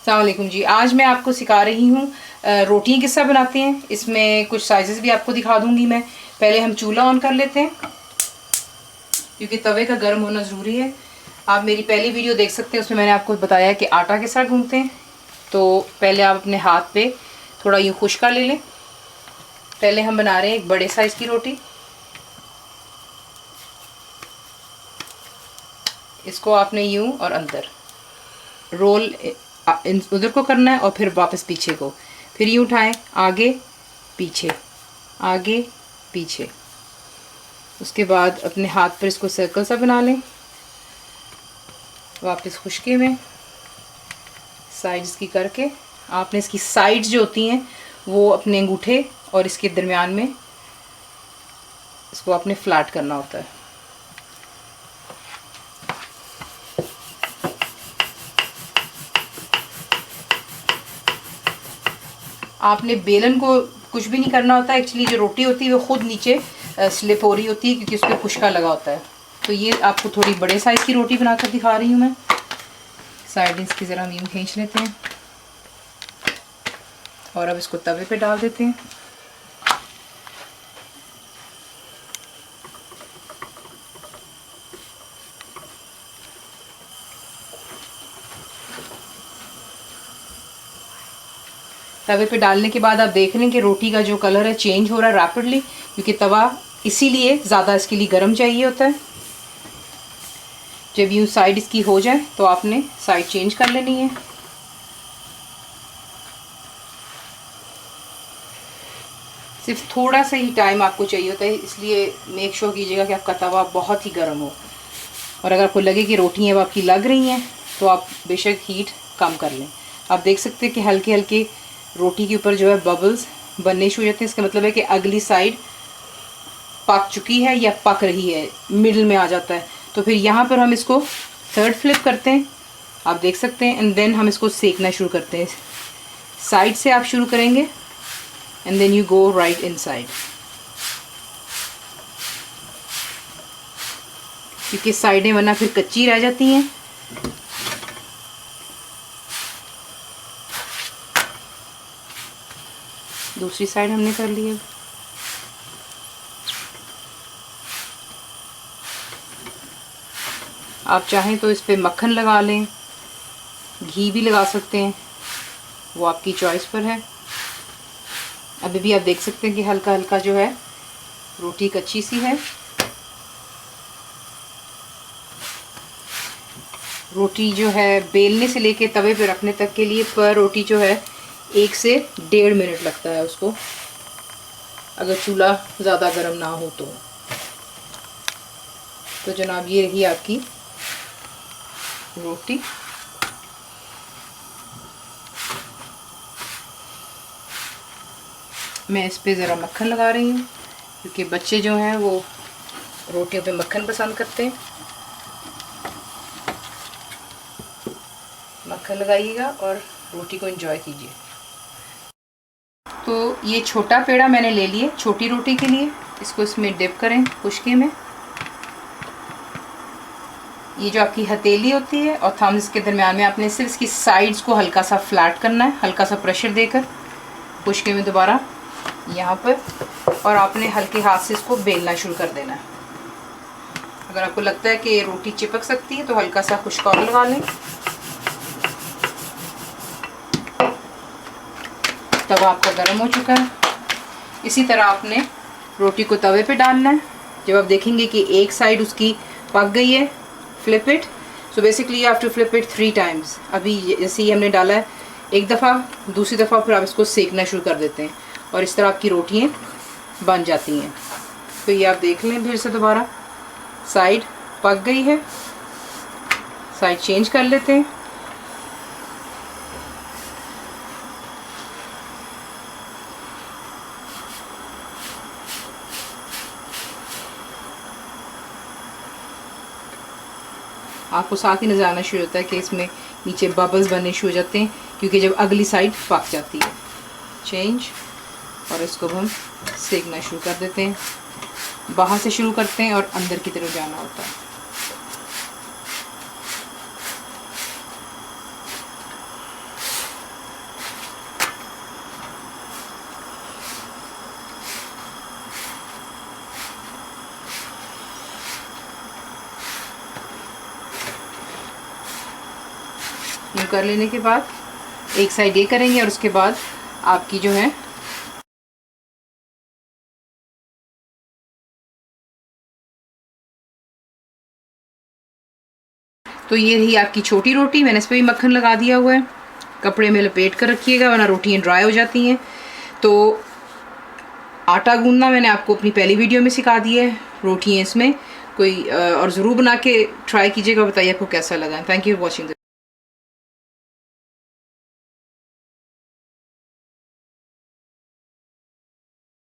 अस्सलाम वालेकुम जी। आज मैं आपको सिखा रही हूँ रोटियाँ किस तरह बनाते हैं। इसमें कुछ साइजेस भी आपको दिखा दूंगी मैं। पहले हम चूल्हा ऑन कर लेते हैं क्योंकि तवे का गर्म होना ज़रूरी है। आप मेरी पहली वीडियो देख सकते हैं, उसमें मैंने आपको बताया कि आटा किस तरह गूंथते हैं। तो पहले आप अपने हाथ पे थोड़ा यूँ खुश कर ले लें। पहले हम बना रहे हैं एक बड़े साइज़ की रोटी। इसको आपने यूँ और अंदर रोल उधर को करना है और फिर वापस पीछे को, फिर यूँ उठाएं, आगे पीछे आगे पीछे। उसके बाद अपने हाथ पर इसको सर्कल सा बना लें। वापस खुशके में साइड्स की करके आपने इसकी साइड्स जो होती हैं वो अपने अंगूठे और इसके दरमियान में इसको आपने फ्लैट करना होता है। आपने बेलन को कुछ भी नहीं करना होता। एक्चुअली जो रोटी होती है वो खुद नीचे स्लिप हो रही होती है क्योंकि उस पर खुशका लगा होता है। तो ये आपको थोड़ी बड़े साइज़ की रोटी बनाकर दिखा रही हूँ मैं। साइड इसकी ज़रा हम यूँ खींच लेते हैं और अब इसको तवे पे डाल देते हैं। तवे पे डालने के बाद आप देख रहे हैं कि रोटी का जो कलर है चेंज हो रहा है रैपिडली, क्योंकि तवा इसीलिए ज़्यादा इसके लिए गर्म चाहिए होता है। जब यूँ साइड इसकी हो जाए तो आपने साइड चेंज कर लेनी है। सिर्फ थोड़ा सा ही टाइम आपको चाहिए होता है, इसलिए मेक श्योर कीजिएगा कि आपका तवा बहुत ही गर्म हो। और अगर आपको लगे कि रोटियाँ अब आपकी लग रही हैं तो आप बेशक हीट कम कर लें। आप देख सकते हैं कि हल्के हल्के रोटी के ऊपर जो है बबल्स बनने शुरू हो जाते हैं। इसका मतलब है कि अगली साइड पक चुकी है या पक रही है, मिडिल में आ जाता है। तो फिर यहाँ पर हम इसको थर्ड फ्लिप करते हैं, आप देख सकते हैं, एंड देन हम इसको सेकना शुरू करते हैं। साइड से आप शुरू करेंगे and then you go right inside, क्योंकि साइडें वरना फिर कच्ची रह जाती हैं। दूसरी साइड हमने कर ली है। आप चाहें तो इस पे मक्खन लगा लें, घी भी लगा सकते हैं, वो आपकी चॉइस पर है। अभी भी आप देख सकते हैं कि हल्का हल्का जो है रोटी कच्ची सी है। रोटी जो है बेलने से लेके तवे पे रखने तक के लिए पर रोटी जो है 1 से 1.5 मिनट लगता है उसको, अगर चूल्हा ज़्यादा गर्म ना हो तो। जनाब ये रही आपकी रोटी। मैं इस पे ज़रा मक्खन लगा रही हूँ क्योंकि बच्चे जो हैं वो रोटियों पे मक्खन पसंद करते हैं। मक्खन लगाइएगा और रोटी को एंजॉय कीजिए। तो ये छोटा पेड़ा मैंने ले लिए छोटी रोटी के लिए। इसको इसमें डिप करें खुशके में। ये जो आपकी हथेली होती है और थम्स के दरमियान में आपने सिर्फ इसकी साइड्स को हल्का सा फ्लैट करना है, हल्का सा प्रेशर देकर खुशके में दोबारा यहाँ पर, और आपने हल्के हाथ से इसको बेलना शुरू कर देना है। अगर आपको लगता है कि रोटी चिपक सकती है तो हल्का सा खुश्क और लगा लें। तवा आपका गर्म हो चुका है। इसी तरह आपने रोटी को तवे पे डालना है। जब आप देखेंगे कि एक साइड उसकी पक गई है, flip it. So basically you have to flip it 3 times. अभी जैसे ही हमने डाला है एक दफ़ा, दूसरी दफ़ा फिर आप इसको सेकना शुरू कर देते हैं और इस तरह आपकी रोटियाँ बन जाती हैं। तो ये आप देख लें फिर से दोबारा, साइड पक गई है, साइड चेंज कर लेते हैं। आपको साथ ही नज़र आना शुरू होता है कि इसमें नीचे बबल्स बनने शुरू हो जाते हैं क्योंकि जब अगली साइड पक जाती है। चेंज, और इसको हम सेकना शुरू कर देते हैं। बाहर से शुरू करते हैं और अंदर की तरफ जाना होता है। यूँ कर लेने के बाद एक साइड ये करेंगे और उसके बाद आपकी जो है तो ये रही आपकी छोटी रोटी। मैंने इस पर भी मक्खन लगा दिया हुआ है। कपड़े में लपेट कर रखिएगा वरना रोटियाँ ड्राई हो जाती हैं। तो आटा गूंदना मैंने आपको अपनी पहली वीडियो में सिखा दिया है। रोटियाँ इसमें कोई और ज़रूर बना के ट्राई कीजिएगा, बताइए आपको कैसा लगा। Thank you for watching.